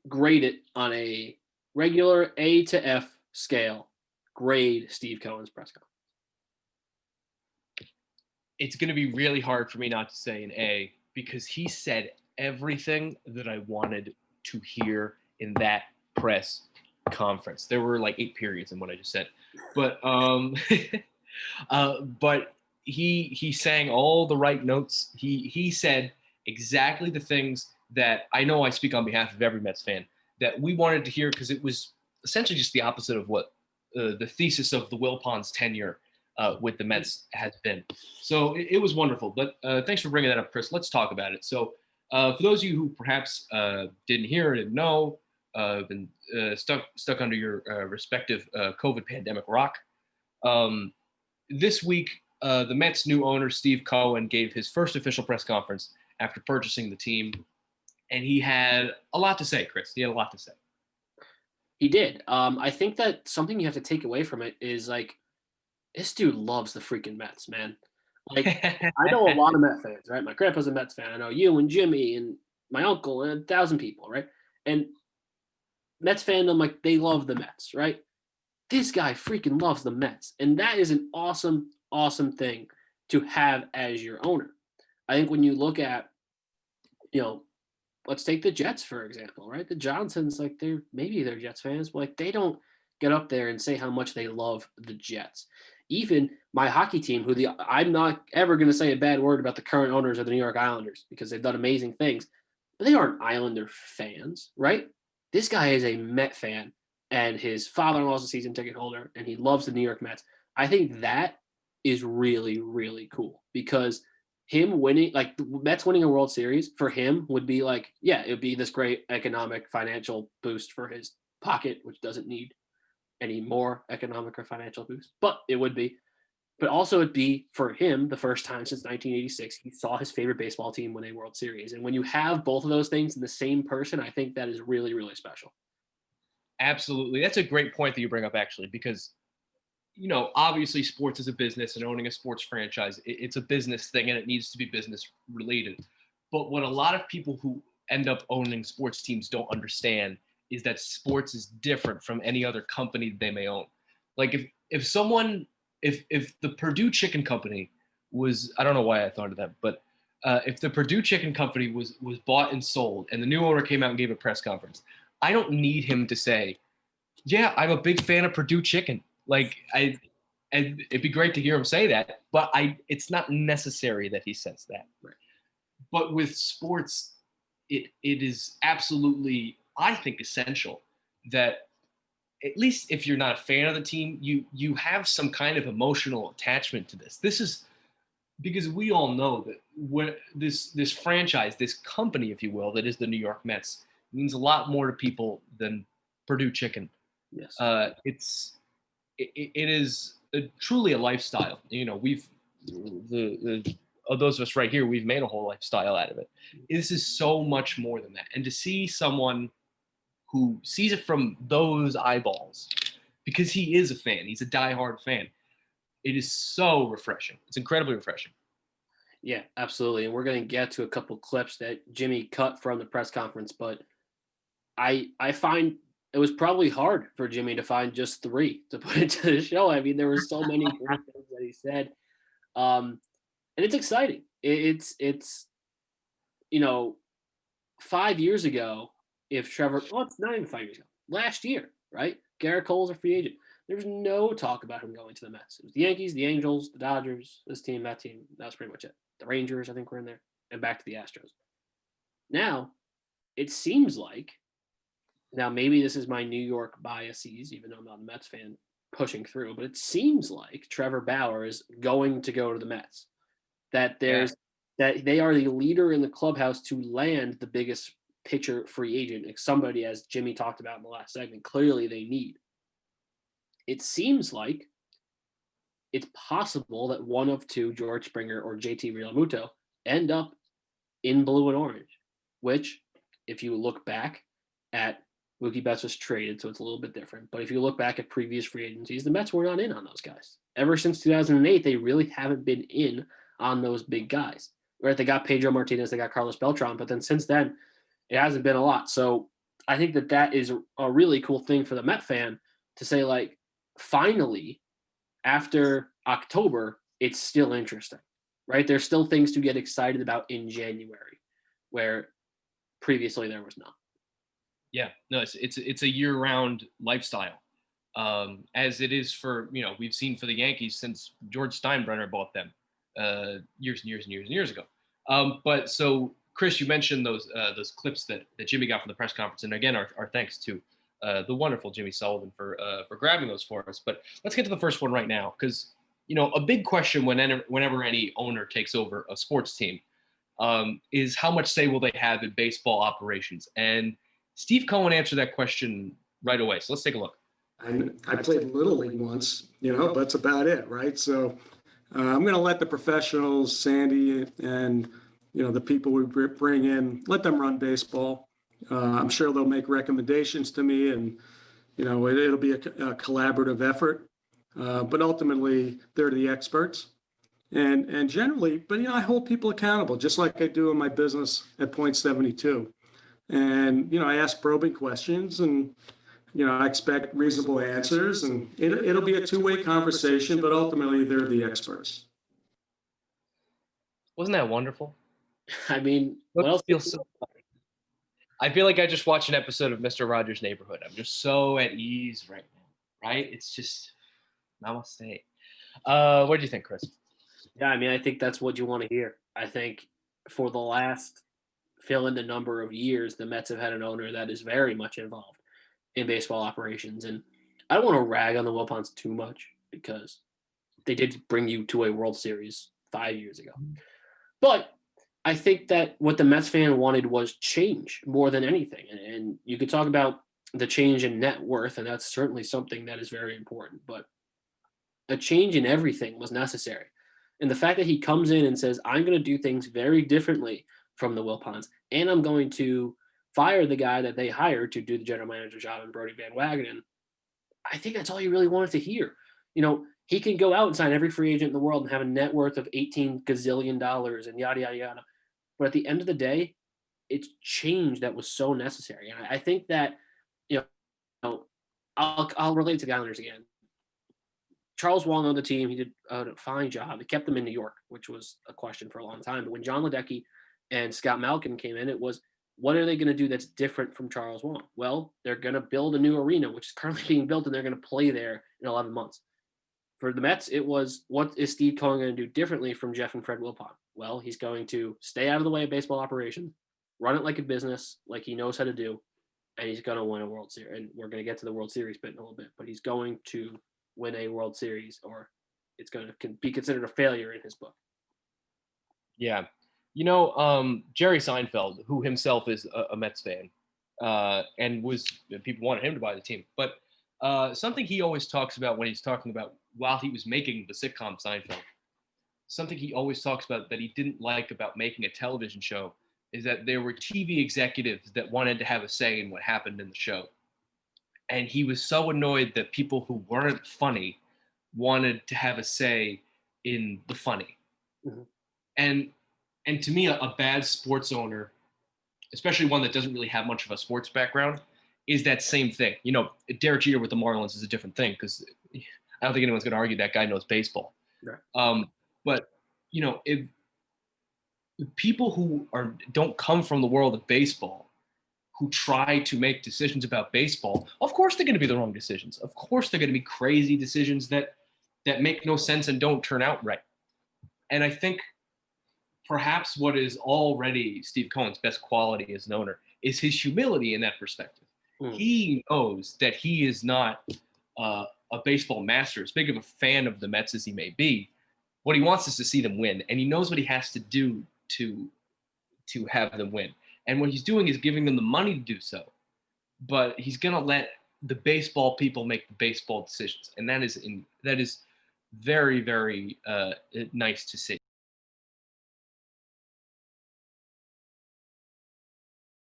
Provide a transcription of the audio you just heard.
grade it on a regular A to F scale, grade Steve Cohen's press conference. It's going to be really hard for me not to say an A because he said everything that I wanted to hear in that press conference. There were like 8 periods in what I just said, but but he sang all the right notes. He said exactly the things that I know I speak on behalf of every Mets fan that we wanted to hear because it was essentially just the opposite of what the thesis of the Wilpons tenure with the Mets has been. So it was wonderful. But thanks for bringing that up, Chris. Let's talk about it. So for those of you who perhaps didn't hear or didn't know, been stuck under your respective COVID pandemic rock, this week the Mets' new owner, Steve Cohen, gave his first official press conference after purchasing the team. And he had a lot to say, Chris. He had a lot to say. He did. I think that something you have to take away from it is like, this dude loves the freaking Mets, man. Like, I know a lot of Mets fans, right? My grandpa's a Mets fan. I know you and Jimmy and my uncle and 1,000 people, right? And Mets fandom, like, they love the Mets, right? This guy freaking loves the Mets. And that is an awesome, awesome thing to have as your owner. I think when you look at, let's take the Jets, for example, right? The Johnsons, like, they're Jets fans, but like, they don't get up there and say how much they love the Jets. Even my hockey team, I'm not ever going to say a bad word about the current owners of the New York Islanders because they've done amazing things, but they aren't Islander fans, right? This guy is a Met fan, and his father-in-law is a season ticket holder, and he loves the New York Mets. I think that is really, really cool because him winning, like the Mets winning a World Series for him would be like, yeah, it would be this great economic financial boost for his pocket, which doesn't need any more economic or financial boost, but it would be. But also it'd be for him the first time since 1986 he saw his favorite baseball team win a World Series. And when you have both of those things in the same person, I think that is really, really special. Absolutely. That's a great point that you bring up, actually, because obviously sports is a business and owning a sports franchise, it's a business thing and it needs to be business related. But what a lot of people who end up owning sports teams don't understand is that sports is different from any other company they may own. Like if the Purdue Chicken Company was, I don't know why I thought of that, but if the Purdue Chicken Company was bought and sold and the new owner came out and gave a press conference, I don't need him to say, yeah, I'm a big fan of Purdue Chicken. Like and it'd be great to hear him say that, but it's not necessary that he says that. Right. But with sports, it is absolutely, I think, essential that at least if you're not a fan of the team, you have some kind of emotional attachment to this. This is because we all know that what this franchise, this company, if you will, that is the New York Mets, means a lot more to people than Purdue Chicken. Yes. It is truly a lifestyle. We've those of us right here, we've made a whole lifestyle out of it. This is so much more than that. And to see someone who sees it from those eyeballs, because he is a fan, he's a diehard fan, it is so refreshing. It's incredibly refreshing. Yeah, absolutely. And we're going to get to a couple clips that Jimmy cut from the press conference, but I find it was probably hard for Jimmy to find just 3 to put into the show. I mean, there were so many great things that he said. And it's exciting. It's 5 years ago, if Trevor, it's not even 5 years ago, last year, right? Garrett Cole's a free agent. There was no talk about him going to the Mets. It was the Yankees, the Angels, the Dodgers, this team, that team. That was pretty much it. The Rangers, I think, were in there, and back to the Astros. Now, it seems like, now maybe this is my New York biases, even though I'm not a Mets fan, pushing through, but it seems like Trevor Bauer is going to go to the Mets. That they are the leader in the clubhouse to land the biggest pitcher free agent, like somebody, as Jimmy talked about in the last segment, clearly they need. It seems like it's possible that one of 2, George Springer or JT Realmuto, end up in blue and orange, which, if you look back at Mookie Betts was traded, so it's a little bit different. But if you look back at previous free agencies, the Mets were not in on those guys. Ever since 2008, they really haven't been in on those big guys. Right? They got Pedro Martinez, they got Carlos Beltran, but then since then, it hasn't been a lot. So I think that that is a really cool thing for the Met fan to say, like, finally, after October, it's still interesting, right? There's still things to get excited about in January, where previously there was none. Yeah, no, it's a year-round lifestyle, as it is for, we've seen for the Yankees since George Steinbrenner bought them years and years and years and years ago. But so, Chris, you mentioned those clips that Jimmy got from the press conference, and again, our thanks to the wonderful Jimmy Sullivan for grabbing those for us. But let's get to the first one right now, because a big question whenever any owner takes over a sports team is how much say will they have in baseball operations? And Steve Cohen answered that question right away. So let's take a look. I played Little League once, but that's about it, right? So I'm going to let the professionals, Sandy and, the people we bring in, let them run baseball. I'm sure they'll make recommendations to me and, it'll be a collaborative effort. But ultimately, they're the experts. And generally, but, I hold people accountable, just like I do in my business at Point 72. And, I ask probing questions and, I expect reasonable answers, and it'll be a two-way conversation, but ultimately they're the experts. Wasn't that wonderful? I mean, what Look, else? I feel like I just watched an episode of Mr. Rogers' Neighborhood. I'm just so at ease right now, right? It's just namaste. What do you think, Chris? Yeah, I mean, I think that's what you want to hear. I think for the last fill in the number of years, the Mets have had an owner that is very much involved in baseball operations. And I don't want to rag on the Wilpons too much because they did bring you to a World Series 5 years ago. But I think that what the Mets fan wanted was change more than anything. And you could talk about the change in net worth, and that's certainly something that is very important. But a change in everything was necessary. And the fact that he comes in and says, I'm going to do things very differently from the Wilpons, and I'm going to fire the guy that they hired to do the general manager job in Brody Van Wagenen, I think that's all you really wanted to hear. He can go out and sign every free agent in the world and have a net worth of $18 gazillion and yada, yada, yada. But at the end of the day, it's change that was so necessary. And I think that, you know, I'll relate to the Islanders again. Charles Wall owned the team. He did a fine job. He kept them in New York, which was a question for a long time. But when John Ledecky and Scott Malkin came in, it was, what are they going to do that's different from Charles Wall? Well, they're going to build a new arena, which is currently being built, and they're going to play there in 11 months. For the Mets, it was, what is Steve Cohen going to do differently from Jeff and Fred Wilpon? Well, he's going to stay out of the way of baseball operation, run it like a business, like he knows how to do, and he's going to win a World Series. And we're going to get to the World Series bit in a little bit, but he's going to win a World Series, or it's going to be considered a failure in his book. Yeah. Jerry Seinfeld, who himself is a Mets fan, and people wanted him to buy the team. But something he always talks about when he's talking about while he was making the sitcom Seinfeld, something he always talks about that he didn't like about making a television show is that there were TV executives that wanted to have a say in what happened in the show. And he was so annoyed that people who weren't funny wanted to have a say in the funny. Mm-hmm. And to me, a bad sports owner, especially one that doesn't really have much of a sports background, is that same thing. Derek Jeter with the Marlins is a different thing because I don't think anyone's going to argue that guy knows baseball. Right. But if people who don't come from the world of baseball, who try to make decisions about baseball, of course they're going to be the wrong decisions. Of course they're going to be crazy decisions that make no sense and don't turn out right. And I think perhaps what is already Steve Cohen's best quality as an owner is his humility in that perspective. He knows that he is not a baseball master, as big of a fan of the Mets as he may be. What he wants is to see them win, and he knows what he has to do to have them win. And what he's doing is giving them the money to do so. But he's going to let the baseball people make the baseball decisions, and that is very, very nice to see.